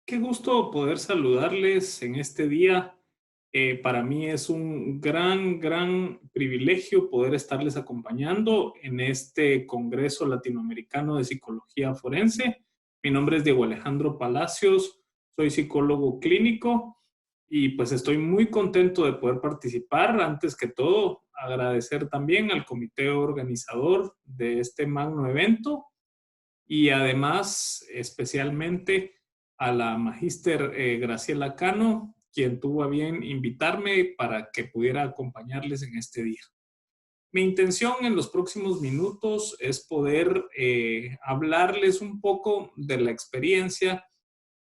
Qué gusto poder saludarles en este día. Para mí es un gran privilegio poder estarles acompañando en este Congreso Latinoamericano de Psicología Forense. Mi nombre es Diego Alejandro Palacios, soy psicólogo clínico y pues estoy muy contento de poder participar. Antes que todo, agradecer también al comité organizador de este magno evento y además especialmente a la magíster Graciela Cano, quien tuvo a bien invitarme para que pudiera acompañarles en este día. Mi intención en los próximos minutos es poder hablarles un poco de la experiencia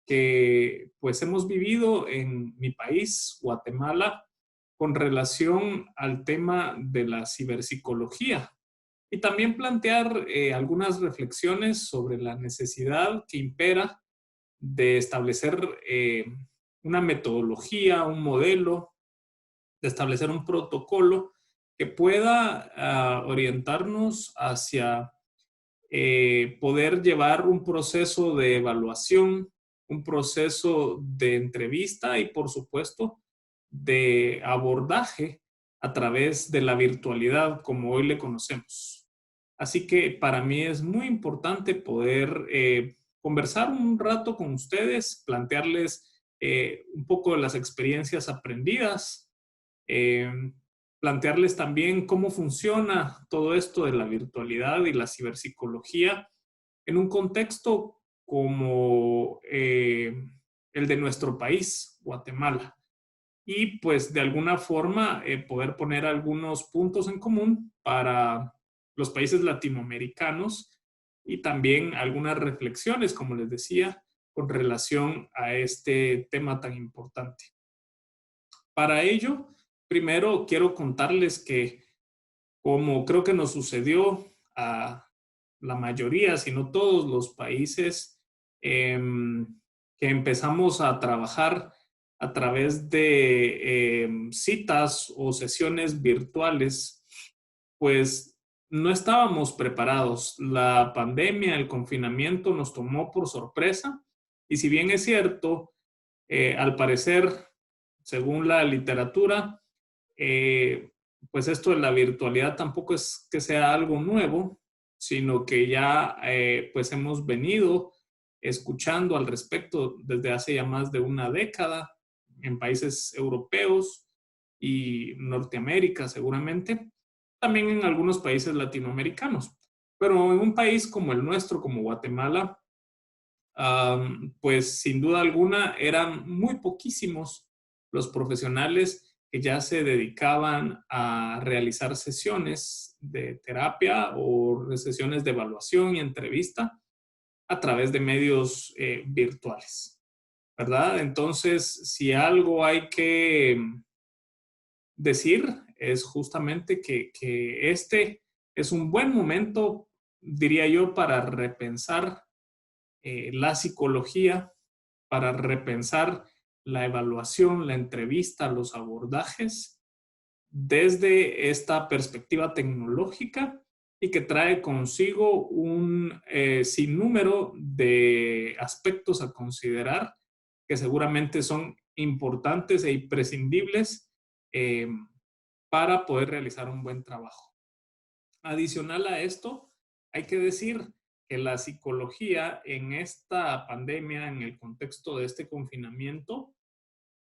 que pues hemos vivido en mi país, Guatemala, con relación al tema de la ciberpsicología y también plantear algunas reflexiones sobre la necesidad que impera de establecer una metodología, un modelo, de establecer un protocolo que pueda orientarnos hacia poder llevar un proceso de evaluación, un proceso de entrevista y, por supuesto, de abordaje a través de la virtualidad como hoy le conocemos. Así que para mí es muy importante poder conversar un rato con ustedes, plantearles un poco de las experiencias aprendidas, eh, plantearles también cómo funciona todo esto de la virtualidad y la ciberpsicología en un contexto como el de nuestro país, Guatemala. Y pues de alguna forma poder poner algunos puntos en común para los países latinoamericanos y también algunas reflexiones, como les decía, con relación a este tema tan importante. Para ello, primero quiero contarles que, como creo que nos sucedió a la mayoría, si no todos los países, eh, que empezamos a trabajar a través de citas o sesiones virtuales, pues no estábamos preparados. La pandemia, el confinamiento nos tomó por sorpresa y si bien es cierto, al parecer, según la literatura, eh, pues esto de la virtualidad tampoco es que sea algo nuevo, sino que ya pues hemos venido escuchando al respecto desde hace ya más de una década en países europeos y Norteamérica seguramente, también en algunos países latinoamericanos. Pero en un país como el nuestro, como Guatemala, pues sin duda alguna eran muy poquísimos los profesionales que ya se dedicaban a realizar sesiones de terapia o sesiones de evaluación y entrevista a través de medios virtuales, ¿verdad? Entonces, si algo hay que decir es justamente que este es un buen momento, diría yo, para repensar la psicología, para repensar la evaluación, la entrevista, los abordajes desde esta perspectiva tecnológica y que trae consigo un sinnúmero de aspectos a considerar que seguramente son importantes e imprescindibles eh, para poder realizar un buen trabajo. Adicional a esto, hay que decir que la psicología en esta pandemia, en el contexto de este confinamiento,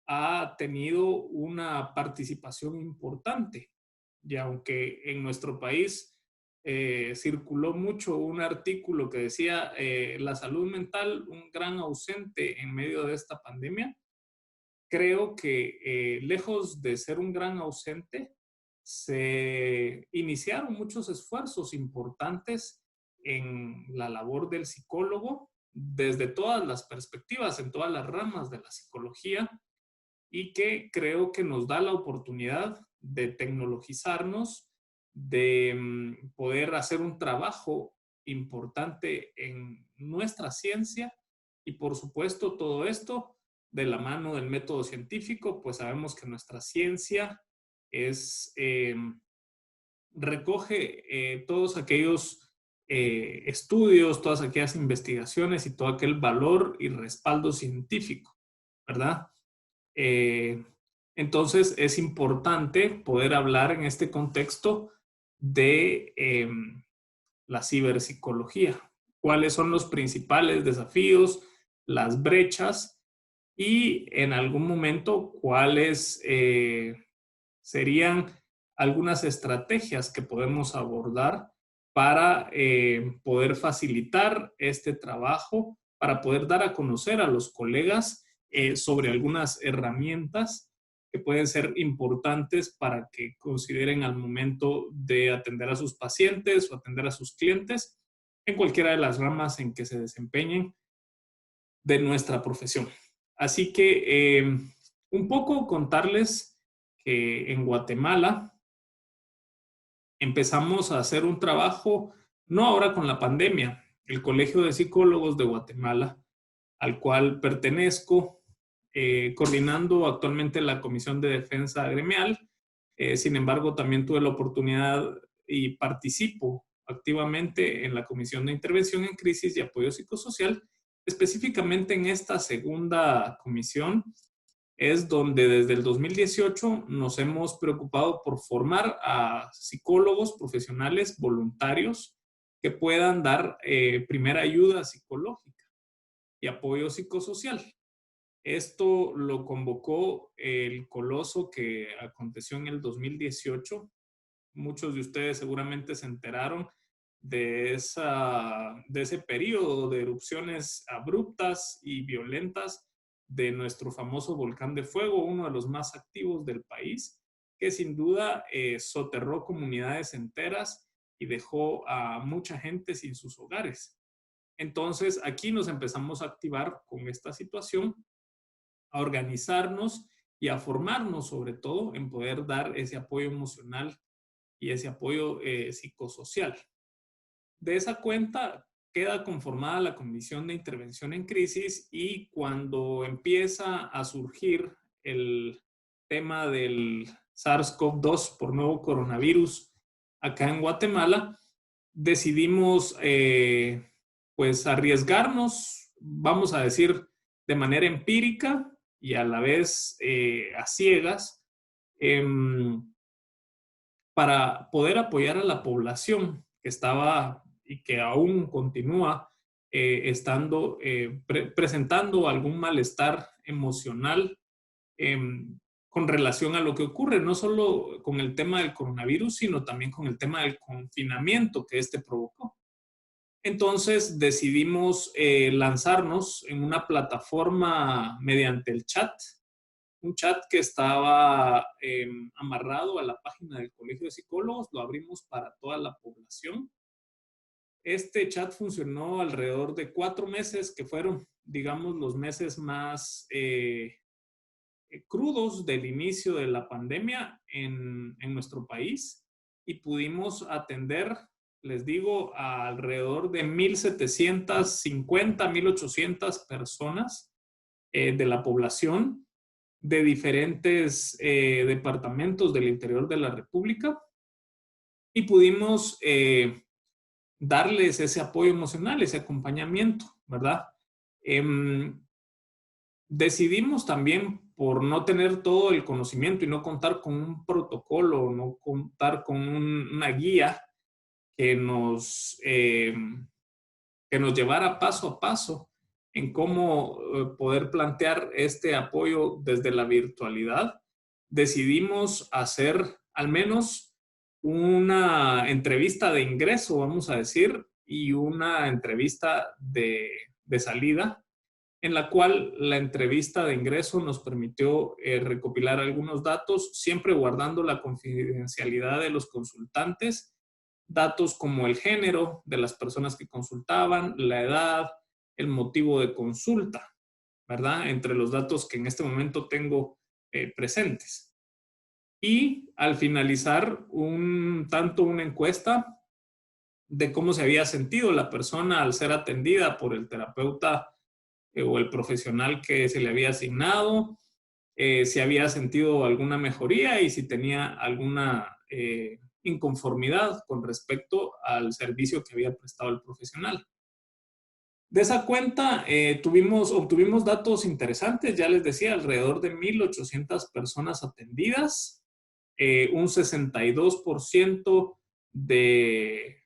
ha tenido una participación importante. Y aunque en nuestro país circuló mucho un artículo que decía la salud mental, un gran ausente en medio de esta pandemia, creo que lejos de ser un gran ausente, se iniciaron muchos esfuerzos importantes en la labor del psicólogo desde todas las perspectivas, en todas las ramas de la psicología, y que creo que nos da la oportunidad de tecnologizarnos, de poder hacer un trabajo importante en nuestra ciencia y por supuesto todo esto de la mano del método científico, pues sabemos que nuestra ciencia es, recoge todos aquellos estudios, todas aquellas investigaciones y todo aquel valor y respaldo científico, ¿verdad? Entonces es importante poder hablar en este contexto de la ciberpsicología. ¿Cuáles son los principales desafíos, las brechas y en algún momento cuáles serían algunas estrategias que podemos abordar para poder facilitar este trabajo, para poder dar a conocer a los colegas sobre algunas herramientas que pueden ser importantes para que consideren al momento de atender a sus pacientes o atender a sus clientes en cualquiera de las ramas en que se desempeñen de nuestra profesión. Así que un poco contarles que en Guatemala empezamos a hacer un trabajo, no ahora con la pandemia, el Colegio de Psicólogos de Guatemala, al cual pertenezco, coordinando actualmente la Comisión de Defensa Gremial. Sin embargo, también tuve la oportunidad y participo activamente en la Comisión de Intervención en Crisis y Apoyo Psicosocial. Específicamente en esta segunda comisión es donde desde el 2018 nos hemos preocupado por formar a psicólogos profesionales voluntarios que puedan dar primera ayuda psicológica y apoyo psicosocial. Esto lo convocó el coloso que aconteció en el 2018. Muchos de ustedes seguramente se enteraron de ese periodo de erupciones abruptas y violentas de nuestro famoso volcán de fuego, uno de los más activos del país, que sin duda soterró comunidades enteras y dejó a mucha gente sin sus hogares. Entonces, aquí nos empezamos a activar con esta situación, a organizarnos y a formarnos sobre todo en poder dar ese apoyo emocional y ese apoyo psicosocial. De esa cuenta queda conformada la Comisión de Intervención en Crisis y cuando empieza a surgir el tema del SARS-CoV-2 por nuevo coronavirus acá en Guatemala, decidimos pues arriesgarnos, vamos a decir, de manera empírica y a la vez a ciegas, para poder apoyar a la población que estaba y que aún continúa presentando algún malestar emocional con relación a lo que ocurre, no solo con el tema del coronavirus, sino también con el tema del confinamiento que este provocó. Entonces decidimos lanzarnos en una plataforma mediante el chat, un chat que estaba amarrado a la página del Colegio de Psicólogos, lo abrimos para toda la población. Este chat funcionó alrededor de 4 meses, que fueron, digamos, los meses más crudos del inicio de la pandemia en nuestro país y pudimos atender, les digo, a alrededor de 1,750, 1,800 personas de la población de diferentes departamentos del interior de la República y pudimos darles ese apoyo emocional, ese acompañamiento, ¿verdad? Decidimos también, por no tener todo el conocimiento y no contar con un protocolo, no contar con una guía que nos llevara paso a paso en cómo poder plantear este apoyo desde la virtualidad, decidimos hacer al menos una entrevista de ingreso, vamos a decir, y una entrevista de salida, en la cual la entrevista de ingreso nos permitió recopilar algunos datos, siempre guardando la confidencialidad de los consultantes, datos como el género de las personas que consultaban, la edad, el motivo de consulta, ¿verdad? Entre los datos que en este momento tengo presentes. Y al finalizar tanto una encuesta de cómo se había sentido la persona al ser atendida por el terapeuta o el profesional que se le había asignado, si había sentido alguna mejoría y si tenía alguna inconformidad con respecto al servicio que había prestado el profesional. De esa cuenta obtuvimos datos interesantes, ya les decía, alrededor de 1,800 personas atendidas, un 62% de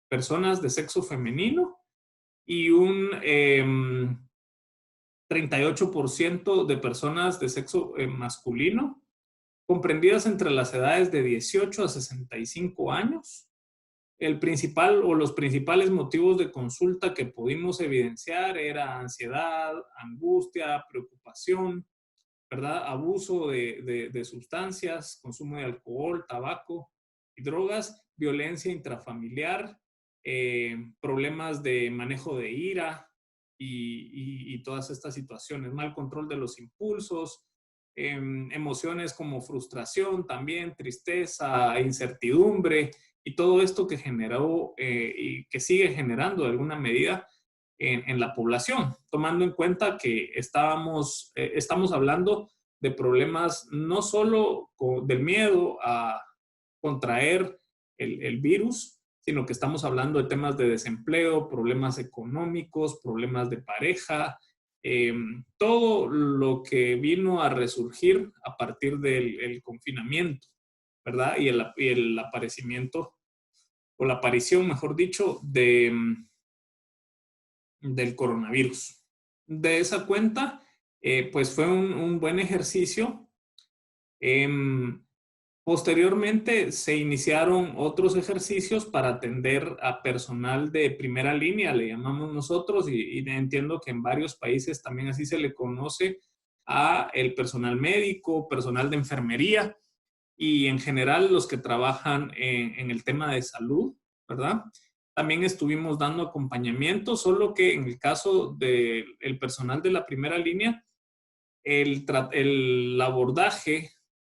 personas de sexo femenino y un 38% de personas de sexo masculino, comprendidas entre las edades de 18 a 65 años. El principal o los principales motivos de consulta que pudimos evidenciar era ansiedad, angustia, preocupación, ¿verdad? Abuso de sustancias, consumo de alcohol, tabaco y drogas, violencia intrafamiliar, problemas de manejo de ira y todas estas situaciones, mal control de los impulsos, emociones como frustración también, tristeza, incertidumbre y todo esto que generó y que sigue generando de alguna medida en la población, tomando en cuenta que estamos hablando de problemas no solo del miedo a contraer el virus, sino que estamos hablando de temas de desempleo, problemas económicos, problemas de pareja, todo lo que vino a resurgir a partir del confinamiento, ¿verdad? Y el aparecimiento, o la aparición, mejor dicho, del coronavirus. De esa cuenta, pues fue un buen ejercicio. Posteriormente se iniciaron otros ejercicios para atender a personal de primera línea, le llamamos nosotros, y entiendo que en varios países también así se le conoce a el personal médico, personal de enfermería y en general los que trabajan en el tema de salud, ¿verdad? También estuvimos dando acompañamiento, solo que en el caso del personal de la primera línea, el abordaje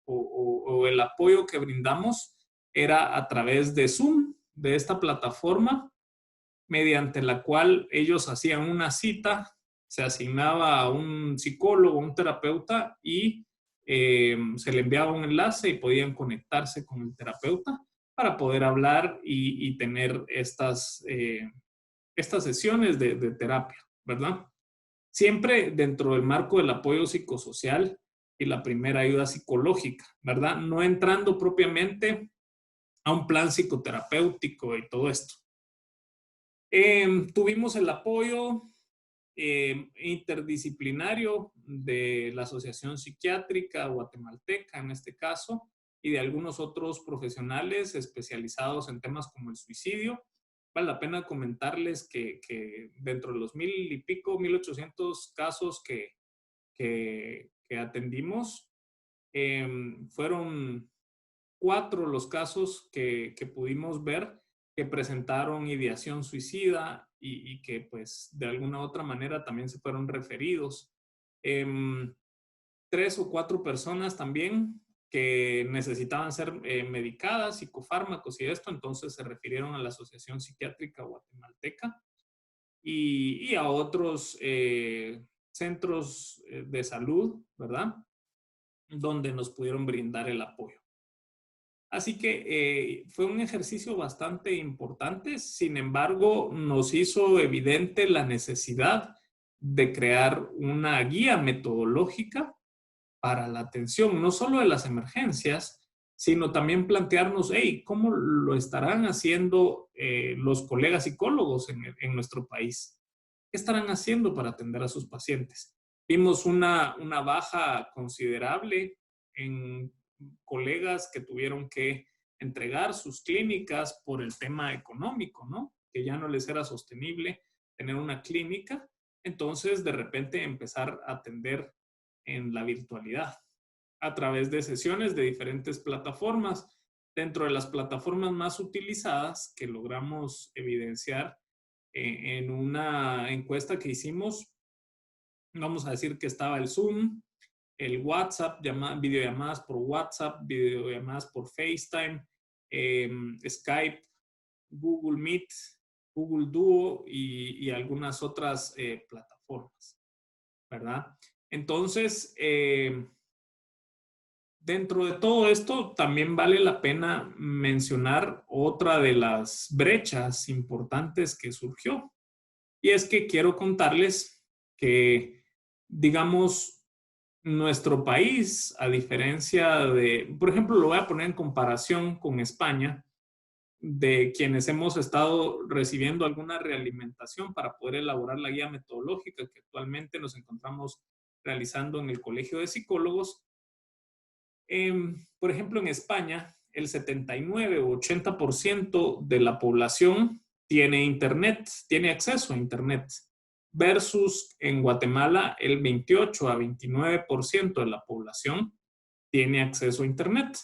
o el apoyo que brindamos era a través de Zoom, de esta plataforma, mediante la cual ellos hacían una cita, se asignaba a un psicólogo, un terapeuta y se le enviaba un enlace y podían conectarse con el terapeuta para poder hablar y tener estas sesiones de terapia, ¿verdad? Siempre dentro del marco del apoyo psicosocial y la primera ayuda psicológica, ¿verdad? No entrando propiamente a un plan psicoterapéutico y todo esto. Tuvimos el apoyo interdisciplinario de la Asociación Psiquiátrica Guatemalteca, en este caso, y de algunos otros profesionales especializados en temas como el suicidio. Vale la pena comentarles que dentro de los 1,800 casos que atendimos, fueron 4 los casos que pudimos ver que presentaron ideación suicida y que pues de alguna u otra manera también se fueron referidos. 3 o 4 personas también que necesitaban ser medicadas, psicofármacos y esto, entonces se refirieron a la Asociación Psiquiátrica Guatemalteca y a otros centros de salud, ¿verdad? Donde nos pudieron brindar el apoyo. Así que fue un ejercicio bastante importante, sin embargo, nos hizo evidente la necesidad de crear una guía metodológica para la atención, no solo de las emergencias, sino también plantearnos, hey, ¿cómo lo estarán haciendo los colegas psicólogos en nuestro país? ¿Qué estarán haciendo para atender a sus pacientes? Vimos una baja considerable en colegas que tuvieron que entregar sus clínicas por el tema económico, ¿no? Que ya no les era sostenible tener una clínica. Entonces, de repente, empezar a atender en la virtualidad a través de sesiones de diferentes plataformas. Dentro de las plataformas más utilizadas que logramos evidenciar en una encuesta que hicimos, vamos a decir que estaba el Zoom, el WhatsApp, videollamadas por WhatsApp, videollamadas por FaceTime, Skype, Google Meet, Google Duo y algunas otras plataformas, ¿verdad? Entonces, Dentro de todo esto, también vale la pena mencionar otra de las brechas importantes que surgió. Y es que quiero contarles que, digamos, nuestro país, a diferencia de, por ejemplo, lo voy a poner en comparación con España, de quienes hemos estado recibiendo alguna realimentación para poder elaborar la guía metodológica que actualmente nos encontramos realizando en el Colegio de Psicólogos. Por ejemplo, en España, el 79 o 80% de la población tiene internet, tiene acceso a internet, versus en Guatemala el 28 a 29% de la población tiene acceso a internet.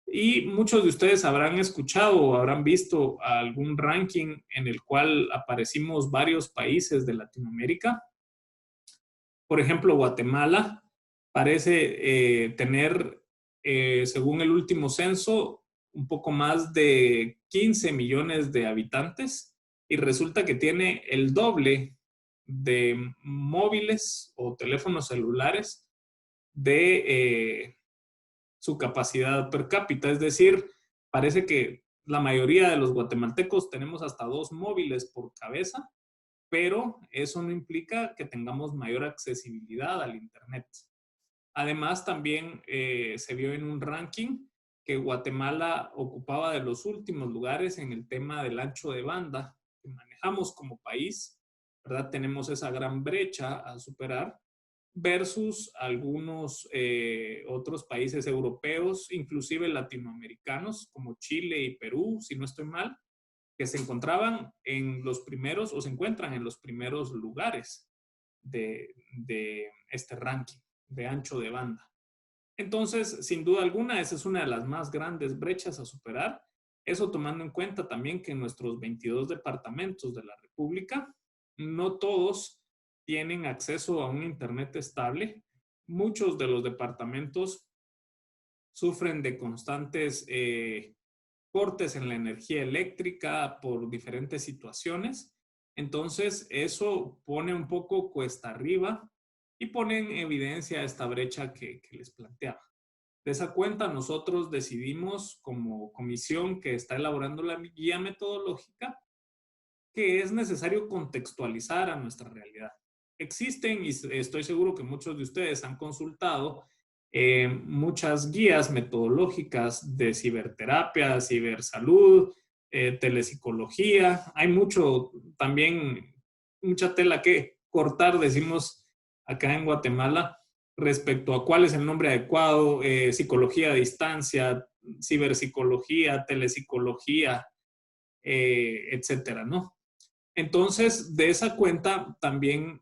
Y muchos de ustedes habrán escuchado o habrán visto algún ranking en el cual aparecimos varios países de Latinoamérica. Por ejemplo, Guatemala parece tener, según el último censo, un poco más de 15 millones de habitantes y resulta que tiene el doble de móviles o teléfonos celulares de su capacidad per cápita. Es decir, parece que la mayoría de los guatemaltecos tenemos hasta 2 móviles por cabeza, pero eso no implica que tengamos mayor accesibilidad al Internet. Además, también se vio en un ranking que Guatemala ocupaba de los últimos lugares en el tema del ancho de banda que manejamos como país, ¿verdad? Tenemos esa gran brecha a superar versus algunos otros países europeos, inclusive latinoamericanos, como Chile y Perú, si no estoy mal, que se encontraban en los primeros o se encuentran en los primeros lugares de este ranking de ancho de banda. Entonces, sin duda alguna, esa es una de las más grandes brechas a superar. Eso tomando en cuenta también que en nuestros 22 departamentos de la República, no todos tienen acceso a un internet estable. Muchos de los departamentos sufren de constantes cortes en la energía eléctrica por diferentes situaciones. Entonces, eso pone un poco cuesta arriba y pone en evidencia esta brecha que les planteaba. De esa cuenta, nosotros decidimos como comisión que está elaborando la guía metodológica que es necesario contextualizar a nuestra realidad. Existen, y estoy seguro que muchos de ustedes han consultado, muchas guías metodológicas de ciberterapia, cibersalud, telepsicología. Hay mucho también, mucha tela que cortar, decimos acá en Guatemala, respecto a cuál es el nombre adecuado, psicología a distancia, ciberpsicología, telepsicología, etcétera, ¿no? Entonces, de esa cuenta también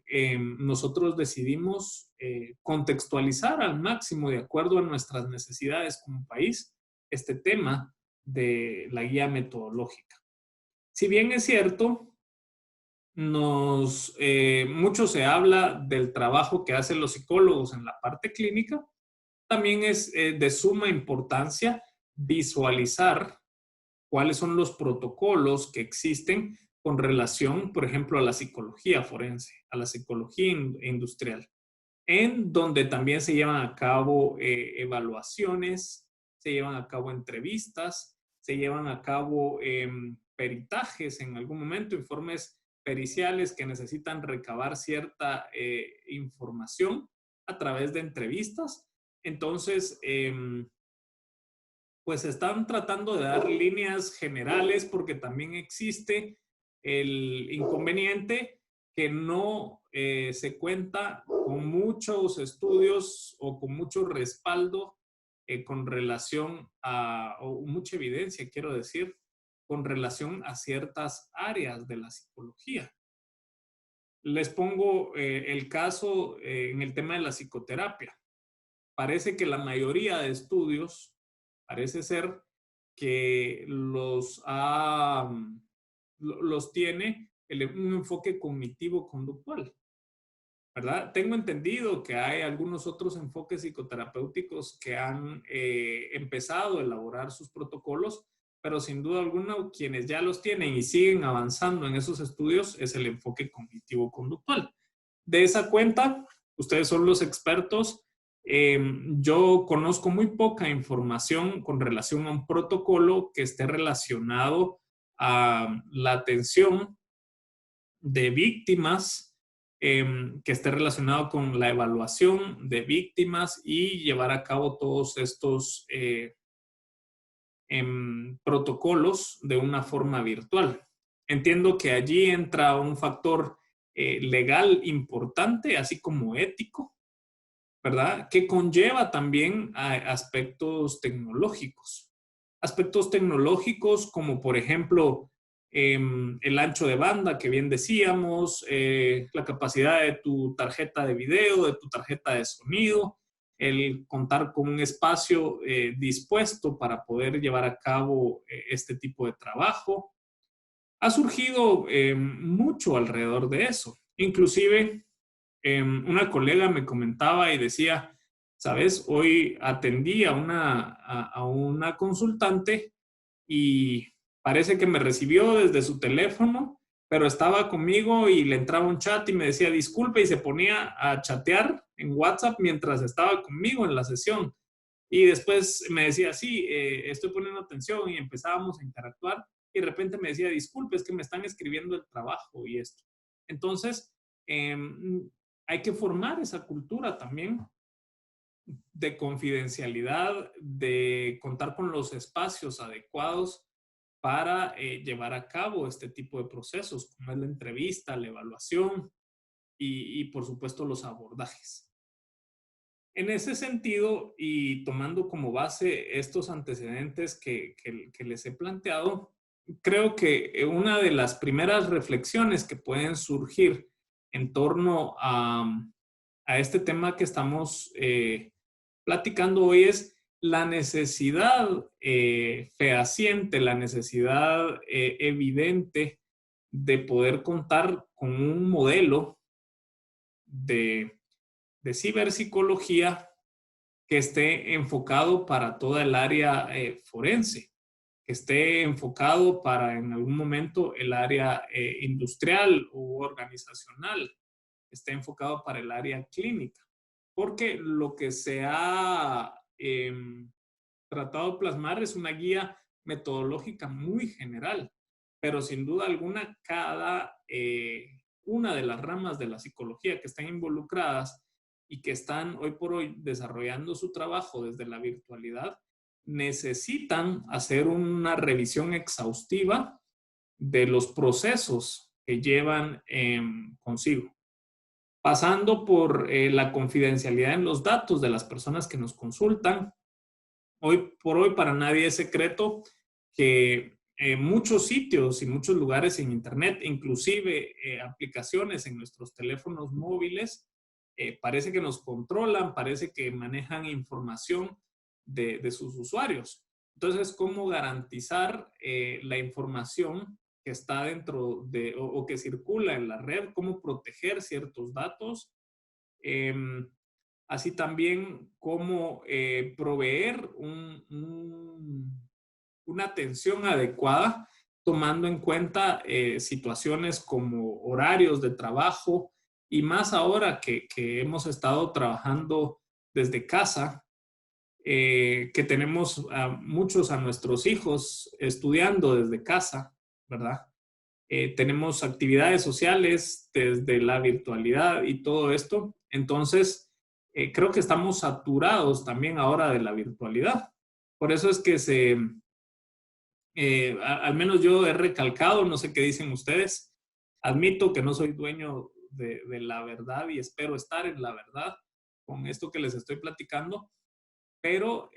nosotros decidimos contextualizar al máximo de acuerdo a nuestras necesidades como país este tema de la guía metodológica. Si bien es cierto, mucho se habla del trabajo que hacen los psicólogos en la parte clínica, también es de suma importancia visualizar cuáles son los protocolos que existen con relación, por ejemplo, a la psicología forense, a la psicología industrial, en donde también se llevan a cabo evaluaciones, se llevan a cabo entrevistas, se llevan a cabo peritajes en algún momento, informes periciales que necesitan recabar cierta información a través de entrevistas. Entonces, pues están tratando de dar líneas generales porque también existe el inconveniente que no se cuenta con muchos estudios o con mucho respaldo con relación a, o mucha evidencia, quiero decir, con relación a ciertas áreas de la psicología. Les pongo el caso en el tema de la psicoterapia. Parece que la mayoría de estudios parece ser que los tiene un enfoque cognitivo-conductual, ¿verdad? Tengo entendido que hay algunos otros enfoques psicoterapéuticos que han empezado a elaborar sus protocolos, pero sin duda alguna quienes ya los tienen y siguen avanzando en esos estudios es el enfoque cognitivo-conductual. De esa cuenta, ustedes son los expertos Yo conozco muy poca información con relación a un protocolo que esté relacionado a la atención de víctimas, que esté relacionado con la evaluación de víctimas y llevar a cabo todos estos protocolos de una forma virtual. Entiendo que allí entra un factor legal importante, así como ético, ¿verdad? Que conlleva también a aspectos tecnológicos. Aspectos tecnológicos como, por ejemplo, el ancho de banda que bien decíamos, la capacidad de tu tarjeta de video, de tu tarjeta de sonido, el contar con un espacio dispuesto para poder llevar a cabo este tipo de trabajo. Ha surgido mucho alrededor de eso. Inclusive, una colega me comentaba y decía, sabes, hoy atendí a una consultante y parece que me recibió desde su teléfono, pero estaba conmigo y le entraba un chat y me decía disculpe y se ponía a chatear en WhatsApp mientras estaba conmigo en la sesión. Y después me decía, sí, estoy poniendo atención y empezábamos a interactuar y de repente me decía, disculpe, es que me están escribiendo el trabajo y esto. Entonces, eh, hay que formar esa cultura también de confidencialidad, de contar con los espacios adecuados para llevar a cabo este tipo de procesos, como es la entrevista, la evaluación y por supuesto los abordajes. En ese sentido, y tomando como base estos antecedentes que les he planteado, creo que una de las primeras reflexiones que pueden surgir en torno a este tema que estamos platicando hoy es la necesidad fehaciente, la necesidad evidente de poder contar con un modelo de, de ciberpsicología que esté enfocado para toda el área forense, que esté enfocado para en algún momento el área industrial u organizacional, que esté enfocado para el área clínica. Porque lo que se ha tratado de plasmar es una guía metodológica muy general, pero sin duda alguna cada una de las ramas de la psicología que están involucradas y que están hoy por hoy desarrollando su trabajo desde la virtualidad, necesitan hacer una revisión exhaustiva de los procesos que llevan consigo, pasando por la confidencialidad en los datos de las personas que nos consultan. Hoy por hoy para nadie es secreto que muchos sitios y muchos lugares en Internet, inclusive aplicaciones en nuestros teléfonos móviles, parece que nos controlan, parece que manejan información de sus usuarios. Entonces, ¿cómo garantizar la información que está dentro de o que circula en la red? ¿Cómo proteger ciertos datos? Así también cómo proveer una atención adecuada, tomando en cuenta situaciones como horarios de trabajo y más ahora que hemos estado trabajando desde casa, que tenemos a muchos a nuestros hijos estudiando desde casa, ¿verdad? Tenemos actividades sociales desde la virtualidad y todo esto. Entonces, creo que estamos saturados también ahora de la virtualidad. Por eso es que al menos yo he recalcado, no sé qué dicen ustedes, admito que no soy dueño de la verdad y espero estar en la verdad con esto que les estoy platicando, pero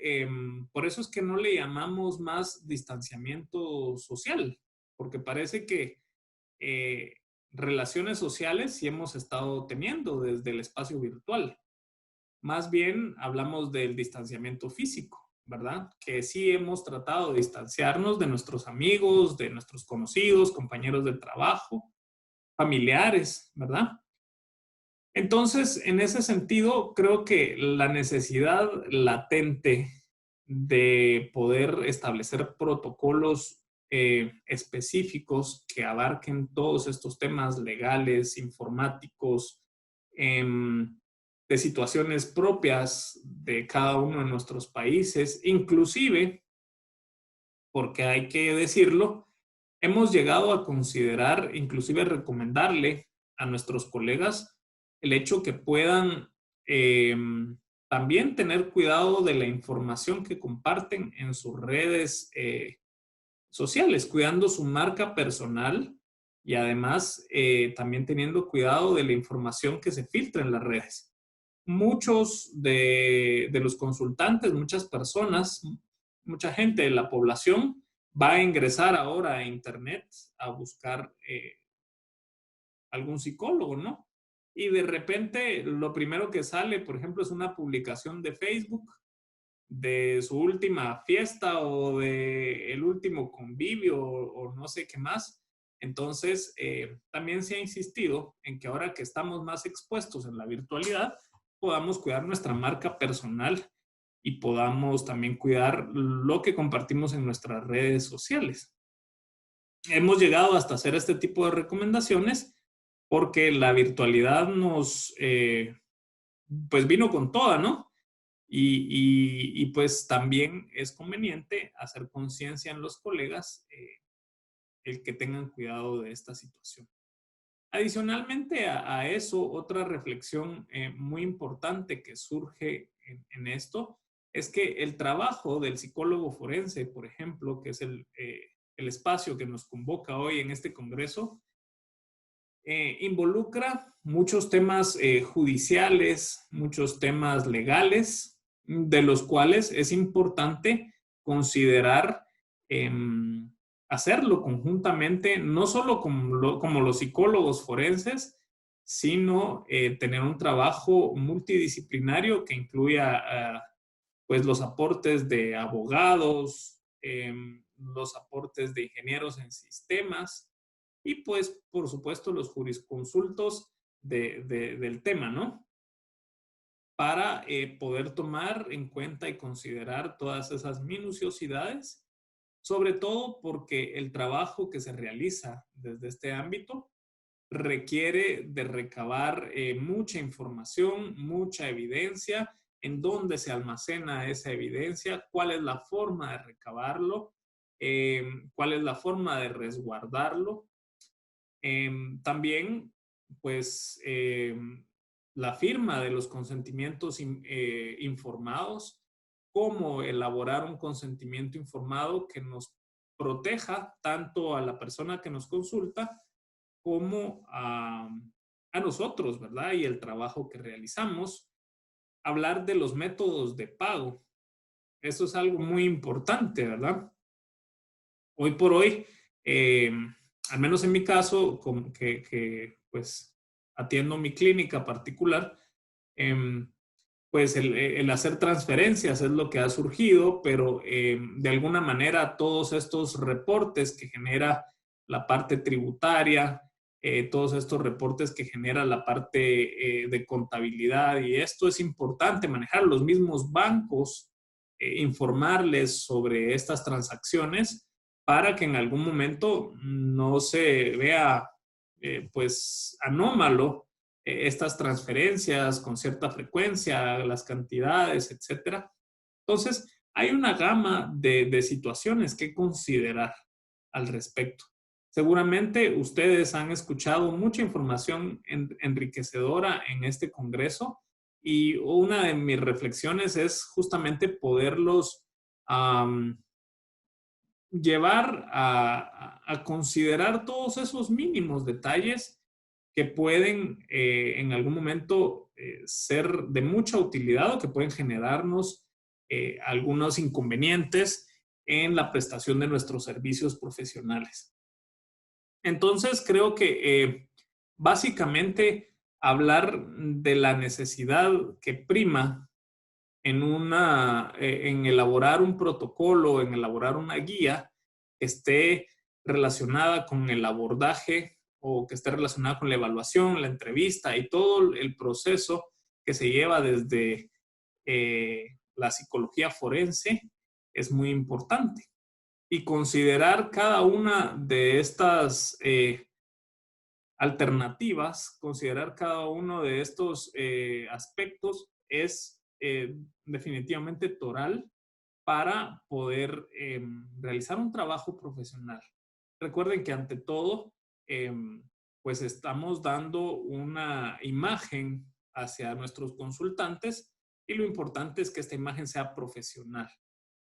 por eso es que no le llamamos más distanciamiento social, porque parece que eh, relaciones sociales sí hemos estado teniendo desde el espacio virtual. Más bien hablamos del distanciamiento físico, ¿verdad? Que sí hemos tratado de distanciarnos de nuestros amigos, de nuestros conocidos, compañeros de trabajo, familiares, ¿verdad? Entonces, en ese sentido, creo que la necesidad latente de poder establecer protocolos específicos que abarquen todos estos temas legales, informáticos, de situaciones propias de cada uno de nuestros países, inclusive, porque hay que decirlo, hemos llegado a considerar, inclusive recomendarle a nuestros colegas el hecho que puedan eh, también tener cuidado de la información que comparten en sus redes sociales, cuidando su marca personal y además también teniendo cuidado de la información que se filtra en las redes. Muchos de los consultantes, muchas personas, mucha gente de la población va a ingresar ahora a Internet a buscar algún psicólogo, ¿no? Y de repente lo primero que sale, por ejemplo, es una publicación de Facebook de su última fiesta o de el último convivio o no sé qué más. Entonces, también se ha insistido en que ahora que estamos más expuestos en la virtualidad, podamos cuidar nuestra marca personal y podamos también cuidar lo que compartimos en nuestras redes sociales. Hemos llegado hasta hacer este tipo de recomendaciones porque la virtualidad nos, pues vino con toda, ¿no? Y pues también es conveniente hacer conciencia en los colegas el que tengan cuidado de esta situación. Adicionalmente a eso, otra reflexión muy importante que surge en esto es que el trabajo del psicólogo forense, por ejemplo, que es el espacio que nos convoca hoy en este congreso, involucra muchos temas judiciales, muchos temas legales, de los cuales es importante considerar eh, hacerlo conjuntamente, no solo como los psicólogos forenses, sino tener un trabajo multidisciplinario que incluya pues los aportes de abogados, los aportes de ingenieros en sistemas, y pues, por supuesto, los jurisconsultos del tema, ¿no? Para poder tomar en cuenta y considerar todas esas minuciosidades, sobre todo porque el trabajo que se realiza desde este ámbito requiere de recabar mucha información, mucha evidencia, en dónde se almacena esa evidencia, cuál es la forma de recabarlo, cuál es la forma de resguardarlo. También, pues, la firma de los consentimientos informados, cómo elaborar un consentimiento informado que nos proteja tanto a la persona que nos consulta como a nosotros, ¿verdad? Y el trabajo que realizamos. Hablar de los métodos de pago. Eso es algo muy importante, ¿verdad? Hoy por hoy, al menos en mi caso, pues atiendo mi clínica particular, pues el hacer transferencias es lo que ha surgido, pero de alguna manera todos estos reportes que genera la parte tributaria, todos estos reportes que genera la parte de contabilidad, y esto es importante manejar. Los mismos bancos, informarles sobre estas transacciones para que en algún momento no se vea pues anómalo estas transferencias con cierta frecuencia, las cantidades, etcétera. Entonces, hay una gama de situaciones que considerar al respecto. Seguramente ustedes han escuchado mucha información enriquecedora en este congreso, y una de mis reflexiones es justamente poderlos llevar a considerar todos esos mínimos detalles que pueden en algún momento ser de mucha utilidad o que pueden generarnos algunos inconvenientes en la prestación de nuestros servicios profesionales. Entonces, creo que básicamente hablar de la necesidad que prima en elaborar un protocolo, en elaborar una guía que esté relacionada con el abordaje o que esté relacionada con la evaluación, la entrevista y todo el proceso que se lleva desde la psicología forense es muy importante. Y considerar cada una de estas alternativas, considerar cada uno de estos aspectos es definitivamente toral para poder realizar un trabajo profesional. Recuerden que ante todo, pues estamos dando una imagen hacia nuestros consultantes y lo importante es que esta imagen sea profesional.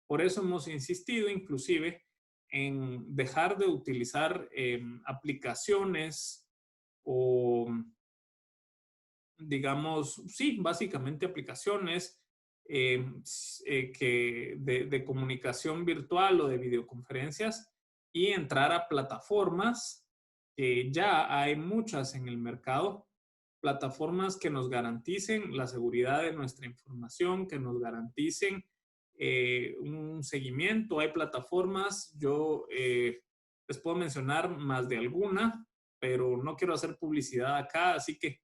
Por eso hemos insistido inclusive en dejar de utilizar aplicaciones o, digamos, sí, básicamente aplicaciones de comunicación virtual o de videoconferencias y entrar a plataformas que ya hay muchas en el mercado, plataformas que nos garanticen la seguridad de nuestra información, que nos garanticen un seguimiento. Hay plataformas, yo les puedo mencionar más de alguna, pero no quiero hacer publicidad acá, así que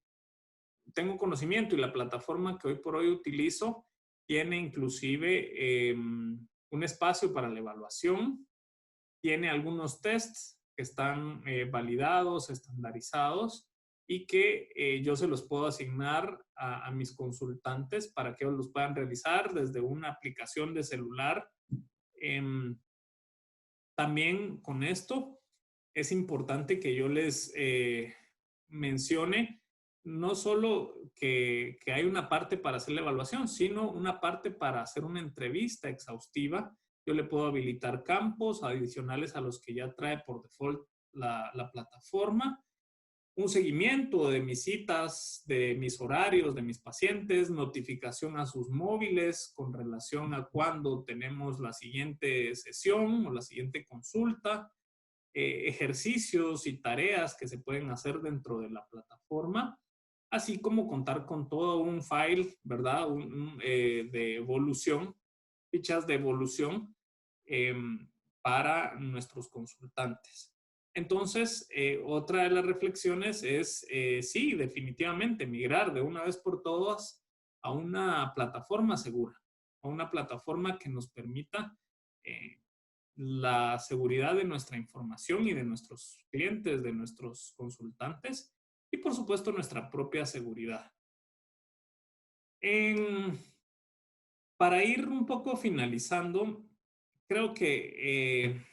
tengo conocimiento y la plataforma que hoy por hoy utilizo tiene inclusive un espacio para la evaluación, tiene algunos tests que están validados, estandarizados y que yo se los puedo asignar a mis consultantes para que ellos los puedan realizar desde una aplicación de celular. También con esto es importante que yo les mencione no solo que hay una parte para hacer la evaluación, sino una parte para hacer una entrevista exhaustiva. Yo le puedo habilitar campos adicionales a los que ya trae por default la plataforma, un seguimiento de mis citas, de mis horarios, de mis pacientes, notificación a sus móviles con relación a cuándo tenemos la siguiente sesión o la siguiente consulta, ejercicios y tareas que se pueden hacer dentro de la plataforma, así como contar con todo un file, ¿verdad? De evolución, fichas de evolución eh, para nuestros consultantes. Entonces, otra de las reflexiones es, sí, definitivamente, migrar de una vez por todas a una plataforma segura, a una plataforma que nos permita la seguridad de nuestra información y de nuestros clientes, de nuestros consultantes y, por supuesto, nuestra propia seguridad. Para ir un poco finalizando, creo que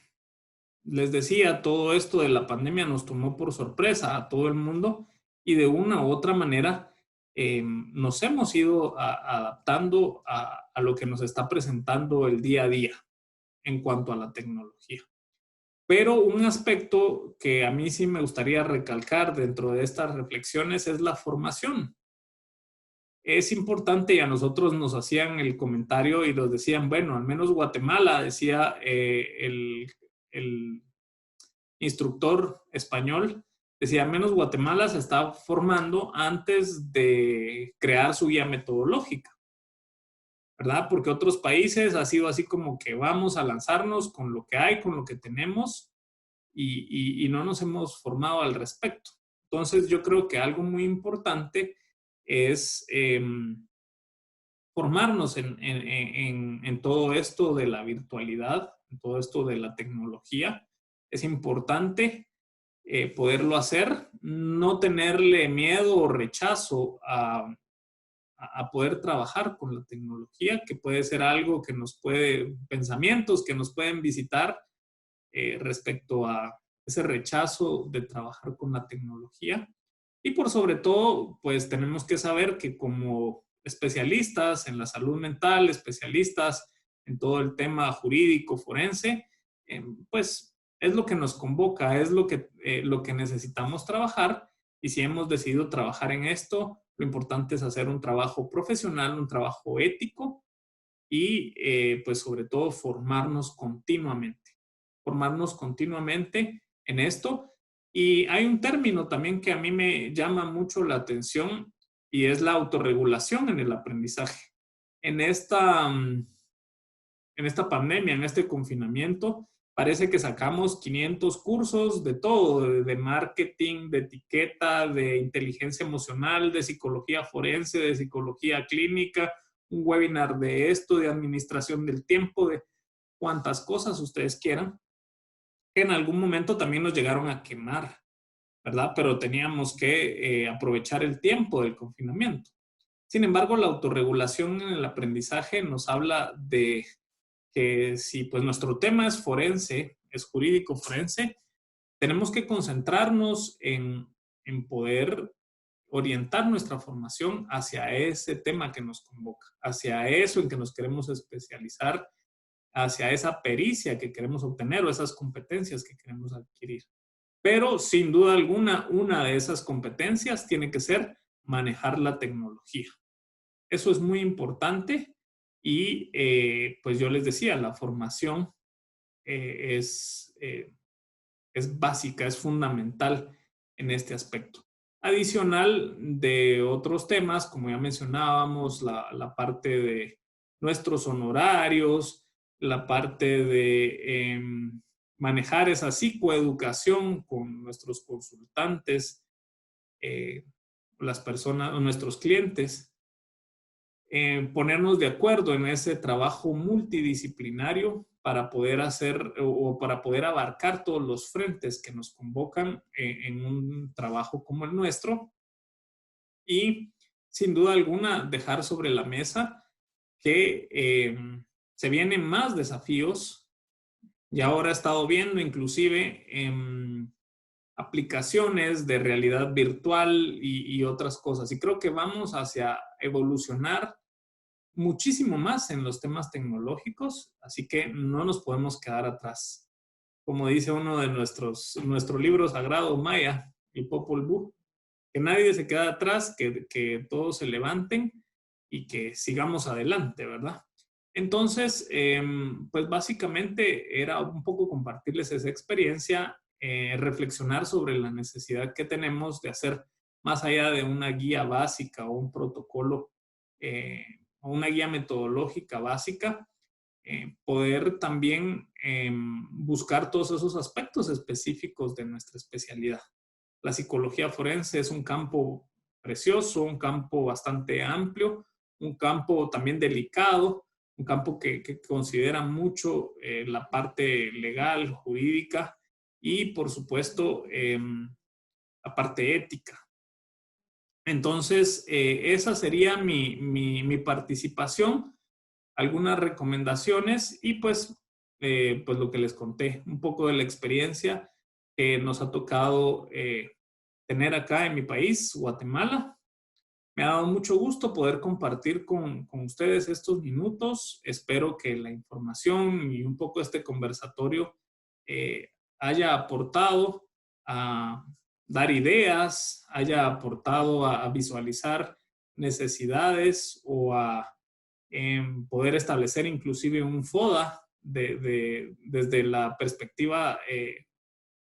les decía, todo esto de la pandemia nos tomó por sorpresa a todo el mundo y de una u otra manera nos hemos ido adaptando a lo que nos está presentando el día a día en cuanto a la tecnología. Pero un aspecto que a mí sí me gustaría recalcar dentro de estas reflexiones es la formación. Es importante y a nosotros nos hacían el comentario y nos decían, bueno, al menos Guatemala, decía el instructor español, decía, al menos Guatemala se está formando antes de crear su guía metodológica, ¿verdad? Porque otros países ha sido así como que vamos a lanzarnos con lo que hay, con lo que tenemos y no nos hemos formado al respecto. Entonces yo creo que algo muy importante es formarnos en todo esto de la virtualidad, en todo esto de la tecnología. Es importante poderlo hacer, no tenerle miedo o rechazo a poder trabajar con la tecnología, que puede ser algo que nos puede, pensamientos que nos pueden visitar respecto a ese rechazo de trabajar con la tecnología. Y por sobre todo, pues tenemos que saber que como especialistas en la salud mental, especialistas en todo el tema jurídico, forense, pues es lo que nos convoca, es lo que necesitamos trabajar. Y si hemos decidido trabajar en esto, lo importante es hacer un trabajo profesional, un trabajo ético y pues sobre todo formarnos continuamente en esto. Y hay un término también que a mí me llama mucho la atención y es la autorregulación en el aprendizaje. En esta, en esta pandemia, en este confinamiento, parece que sacamos 500 cursos de todo, de marketing, de etiqueta, de inteligencia emocional, de psicología forense, de psicología clínica, un webinar de esto, de administración del tiempo, de cuantas cosas ustedes quieran, que en algún momento también nos llegaron a quemar, ¿verdad? Pero teníamos que aprovechar el tiempo del confinamiento. Sin embargo, la autorregulación en el aprendizaje nos habla de que si pues nuestro tema es forense, es jurídico forense, tenemos que concentrarnos en poder orientar nuestra formación hacia ese tema que nos convoca, hacia eso en que nos queremos especializar, hacia esa pericia que queremos obtener o esas competencias que queremos adquirir. Pero sin duda alguna, una de esas competencias tiene que ser manejar la tecnología. Eso es muy importante y pues yo les decía, la formación eh, es, eh, es básica, es fundamental en este aspecto. Adicional de otros temas, como ya mencionábamos, la parte de nuestros honorarios, la parte de manejar esa psicoeducación con nuestros consultantes, las personas o nuestros clientes, ponernos de acuerdo en ese trabajo multidisciplinario para poder hacer o para poder abarcar todos los frentes que nos convocan en un trabajo como el nuestro y sin duda alguna dejar sobre la mesa que se vienen más desafíos y ahora he estado viendo inclusive aplicaciones de realidad virtual y otras cosas y creo que vamos hacia evolucionar muchísimo más en los temas tecnológicos, así que no nos podemos quedar atrás. Como dice uno de nuestro libro sagrado maya, el Popol Vuh, que nadie se quede atrás, que todos se levanten y que sigamos adelante, ¿verdad? Entonces, pues básicamente era un poco compartirles esa experiencia, reflexionar sobre la necesidad que tenemos de hacer más allá de una guía básica o un protocolo o una guía metodológica básica, poder también buscar todos esos aspectos específicos de nuestra especialidad. La psicología forense es un campo precioso, un campo bastante amplio, un campo también delicado, un campo que considera mucho la parte legal, jurídica y, por supuesto, la parte ética. Entonces, esa sería mi participación, algunas recomendaciones y pues lo que les conté, un poco de la experiencia que nos ha tocado tener acá en mi país, Guatemala. Me ha dado mucho gusto poder compartir con ustedes estos minutos. Espero que la información y un poco este conversatorio eh, haya aportado a dar ideas, haya aportado a visualizar necesidades o a poder establecer inclusive un FODA desde la perspectiva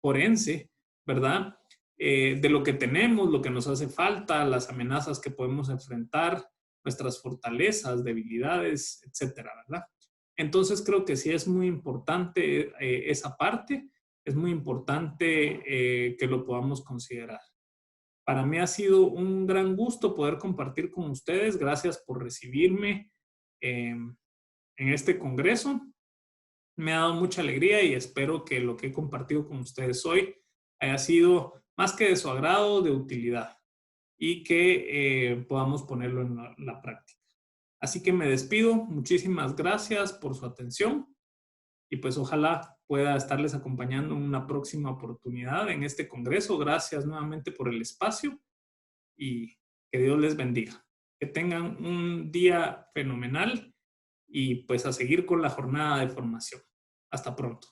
forense, ¿verdad? De lo que tenemos, lo que nos hace falta, las amenazas que podemos enfrentar, nuestras fortalezas, debilidades, etcétera, ¿verdad? Entonces creo que sí es muy importante esa parte, es muy importante que lo podamos considerar. Para mí ha sido un gran gusto poder compartir con ustedes. Gracias por recibirme en este congreso. Me ha dado mucha alegría y espero que lo que he compartido con ustedes hoy haya sido más que de su agrado, de utilidad y que podamos ponerlo en la práctica. Así que me despido. Muchísimas gracias por su atención y pues ojalá pueda estarles acompañando en una próxima oportunidad en este congreso. Gracias nuevamente por el espacio y que Dios les bendiga. Que tengan un día fenomenal y pues a seguir con la jornada de formación. Hasta pronto.